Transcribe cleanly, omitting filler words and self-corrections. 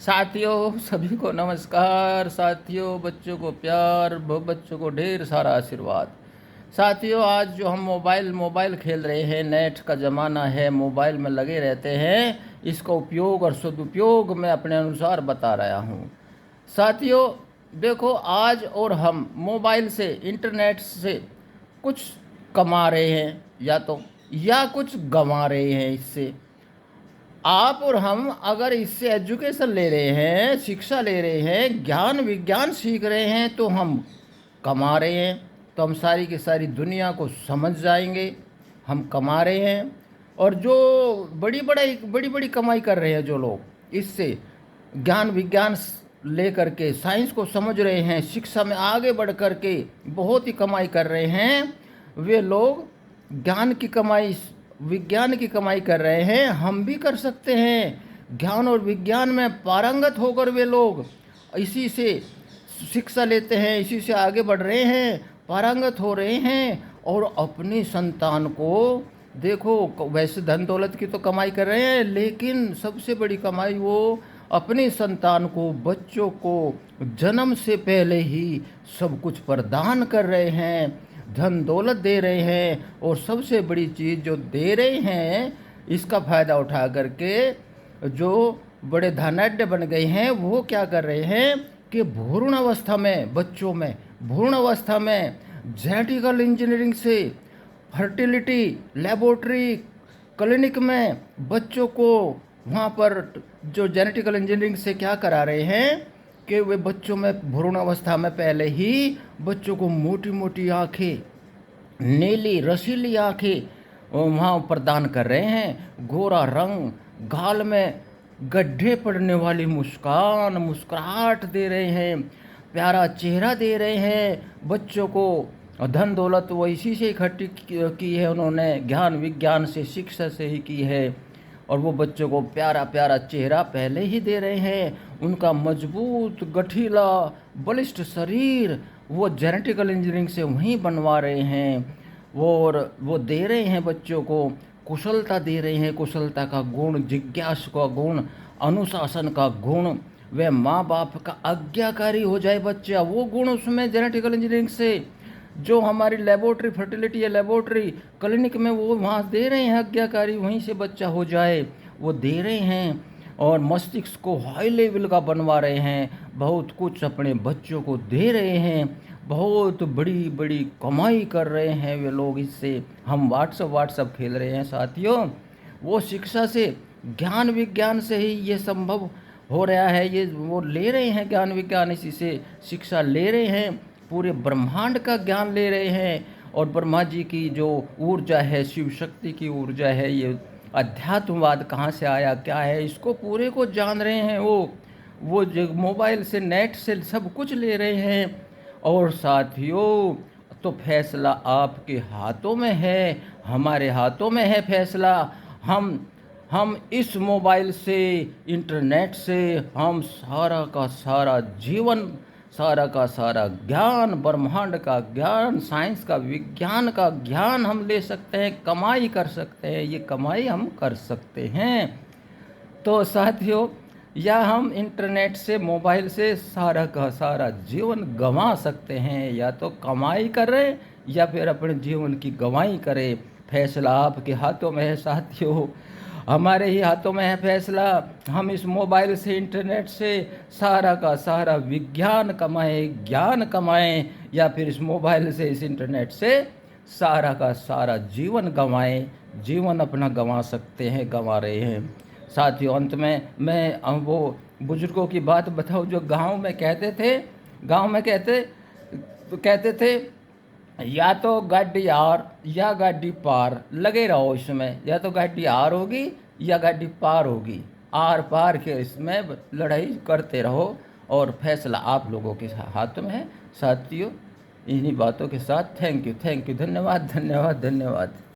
साथियों सभी को नमस्कार। साथियों बच्चों को प्यार, बच्चों को ढेर सारा आशीर्वाद। साथियों आज जो हम मोबाइल खेल रहे हैं, नेट का ज़माना है, मोबाइल में लगे रहते हैं, इसका उपयोग और सदुपयोग मैं अपने अनुसार बता रहा हूँ। साथियों देखो, आज और हम मोबाइल से, इंटरनेट से कुछ कमा रहे हैं या कुछ गंवा रहे हैं। इससे आप और हम अगर इससे एजुकेशन ले रहे हैं, शिक्षा ले रहे हैं, ज्ञान विज्ञान सीख रहे हैं तो हम कमा रहे हैं। तो हम सारी की सारी दुनिया को समझ जाएंगे, हम कमा रहे हैं। और जो बड़ी बड़ी कमाई कर रहे हैं जो लोग, इससे ज्ञान विज्ञान ले करके साइंस को समझ रहे हैं, शिक्षा में आगे बढ़ कर के बहुत ही कमाई कर रहे हैं, वे लोग ज्ञान की कमाई, विज्ञान की कमाई कर रहे हैं। हम भी कर सकते हैं। ज्ञान और विज्ञान में पारंगत होकर वे लोग इसी से शिक्षा लेते हैं, इसी से आगे बढ़ रहे हैं, पारंगत हो रहे हैं। और अपनी संतान को देखो, वैसे धन दौलत की तो कमाई कर रहे हैं, लेकिन सबसे बड़ी कमाई वो अपनी संतान को, बच्चों को जन्म से पहले ही सब कुछ प्रदान कर रहे हैं, धन दौलत दे रहे हैं। और सबसे बड़ी चीज़ जो दे रहे हैं, इसका फ़ायदा उठा करके जो बड़े धनाढ्य बन गए हैं, वो क्या कर रहे हैं कि भ्रूण अवस्था में, बच्चों में भ्रूण अवस्था में जेनेटिकल इंजीनियरिंग से, फर्टिलिटी लेबोरेटरी क्लिनिक में बच्चों को वहाँ पर जो जेनेटिकल इंजीनियरिंग से क्या करा रहे हैं कि वे बच्चों में भ्रूण अवस्था में पहले ही बच्चों को मोटी मोटी आँखें, नीली रसीली आँखें वहाँ प्रदान कर रहे हैं, गोरा रंग, गाल में गड्ढे पड़ने वाली मुस्कान, मुस्कुराहट दे रहे हैं, प्यारा चेहरा दे रहे हैं बच्चों को। धन दौलत वो इसी से इकट्ठी की है उन्होंने, ज्ञान विज्ञान से, शिक्षा से ही की है। और वो बच्चों को प्यारा प्यारा चेहरा पहले ही दे रहे हैं, उनका मजबूत गठीला बलिष्ठ शरीर वो जेनेटिकल इंजीनियरिंग से वहीं बनवा रहे हैं। वो दे रहे हैं बच्चों को, कुशलता दे रहे हैं, कुशलता का गुण, जिज्ञासा का गुण, अनुशासन का गुण। वह माँ बाप का आज्ञाकारी हो जाए बच्चा, वो गुण उसमें जेनेटिकल इंजीनियरिंग से जो हमारी लेबोरेटरी, फर्टिलिटी या लेबोरेटरी क्लिनिक में वो वहाँ दे रहे हैं आज्ञाकारी, वहीं से बच्चा हो जाए, वो दे रहे हैं। और मस्तिष्क को हाई लेवल का बनवा रहे हैं, बहुत कुछ अपने बच्चों को दे रहे हैं, बहुत बड़ी बड़ी कमाई कर रहे हैं वे लोग इससे। हम व्हाट्सअप खेल रहे हैं साथियों, वो शिक्षा से, ज्ञान विज्ञान से ही ये संभव हो रहा है। ये वो ले रहे हैं ज्ञान विज्ञान, इसी से शिक्षा ले रहे हैं, पूरे ब्रह्मांड का ज्ञान ले रहे हैं। और ब्रह्मा जी की जो ऊर्जा है, शिव शक्ति की ऊर्जा है, ये अध्यात्मवाद कहाँ से आया, क्या है, इसको पूरे को जान रहे हैं। वो जो मोबाइल से, नेट से सब कुछ ले रहे हैं। और साथियों तो फैसला आपके हाथों में है, हमारे हाथों में है फैसला। हम इस मोबाइल से, इंटरनेट से हम सारा का सारा जीवन, सारा का सारा ज्ञान, ब्रह्मांड का ज्ञान, साइंस का, विज्ञान का ज्ञान हम ले सकते हैं, कमाई कर सकते हैं, ये कमाई हम कर सकते हैं। तो साथियों, या हम इंटरनेट से, मोबाइल से सारा का सारा जीवन गंवा सकते हैं, या तो कमाई करें या फिर अपने जीवन की गंवाई करें। फैसला आपके हाथों में है साथियों, हमारे ही हाथों में है फैसला। हम इस मोबाइल से, इंटरनेट से सारा का सारा विज्ञान कमाएं, ज्ञान कमाएं, या फिर इस मोबाइल से, इस इंटरनेट से सारा का सारा जीवन गंवाएं। जीवन अपना गंवा सकते हैं, गंवा रहे हैं साथियों। अंत में मैं वो बुजुर्गों की बात बताऊं जो गांव में कहते थे, गांव में कहते थे या तो गाड़ी आर या गाड़ी पार, लगे रहो इसमें, या तो गाड़ी आर होगी या गाड़ी पार होगी, आर पार के इसमें लड़ाई करते रहो। और फैसला आप लोगों के हाथ में है साथियों। इन्हीं बातों के साथ थैंक यू, धन्यवाद धन्यवाद धन्यवाद।